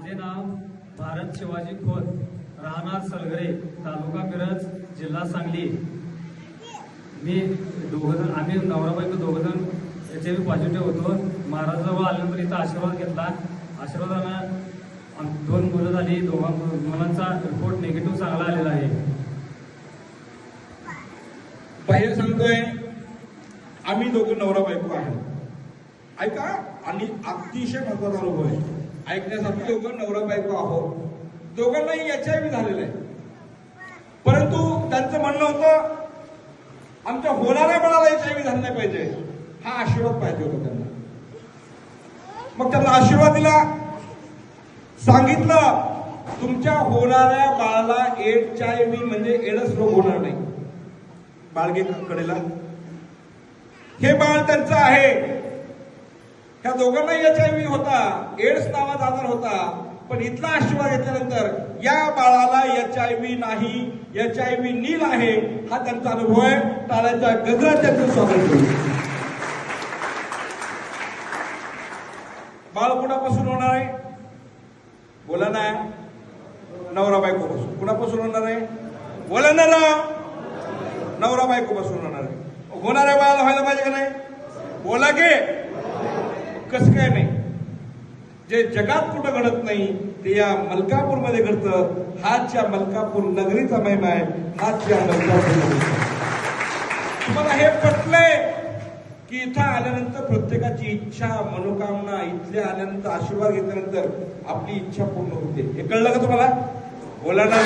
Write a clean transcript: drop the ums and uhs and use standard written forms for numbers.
माझे नाव भारत शिवाजी खोत, राहणार सलगरे, तालुका मिरज, जिल्हा सांगली। मी आम्ही नवरा बायको दोघंजण HIV पॉझिटिव्ह होतो। महाराजाजवळ आल्यानंतर इथं आशीर्वाद घेतला। आशीर्वादानं 2 मुलं झाली। दोघां मुलांचा रिपोर्ट निगेटिव्ह चांगला आलेला आहे। बाहेर सांगतोय आम्ही दोघं नवरा बायको आहे, ऐका। आणि अतिशय महत्वाचा अनुभव आहे ऐकण्यासाठी। दोघं नवरा बायको आहोत, दोघांनाही HIV झालेलं आहे, परंतु त्यांचं म्हणणं होतं आमच्या होणाऱ्या बाळाला HIV झालं नाही पाहिजे, हा आशीर्वाद पाहिजे होता त्यांना। मग त्यांना आशीर्वाद दिला, सांगितलं तुमच्या होणाऱ्या बाळाला HIV म्हणजे एड्स रोग होणार नाही। बाळगे कडेला हे बाळ त्यांचं आहे। ह्या दोघांना HIV होता, एड्स नावाचा आजार होता, पण इथला आशीर्वाद घेतल्यानंतर या बाळाला HIV नाही, HIV नील आहे, हा त्यांचा अनुभव आहे। टाळ्यांच्या गजरात त्यांचं स्वागत करू। बाळ कुणापासून होणार आहे? बोला ना, नवरा बायको पासून। कुणापासून होणार आहे? बोला ना, नवरा बायको पासून होणार आहे। होणाऱ्या बाळाला व्हायला पाहिजे का नाही? बोला की कसं काय नाही? जे जगात कुठं घडत नाही ते या मलकापूर मध्ये घडतं। हाच या मलकापूर नगरीचा महिमा आहे, हाच या मलकापूर। तुम्हाला हे पटलंय की इथं आल्यानंतर प्रत्येकाची इच्छा मनोकामना, इथले आल्यानंतर आशीर्वाद घेतल्यानंतर आपली इच्छा पूर्ण होते, हे कळलं का तुम्हाला? बोला ना।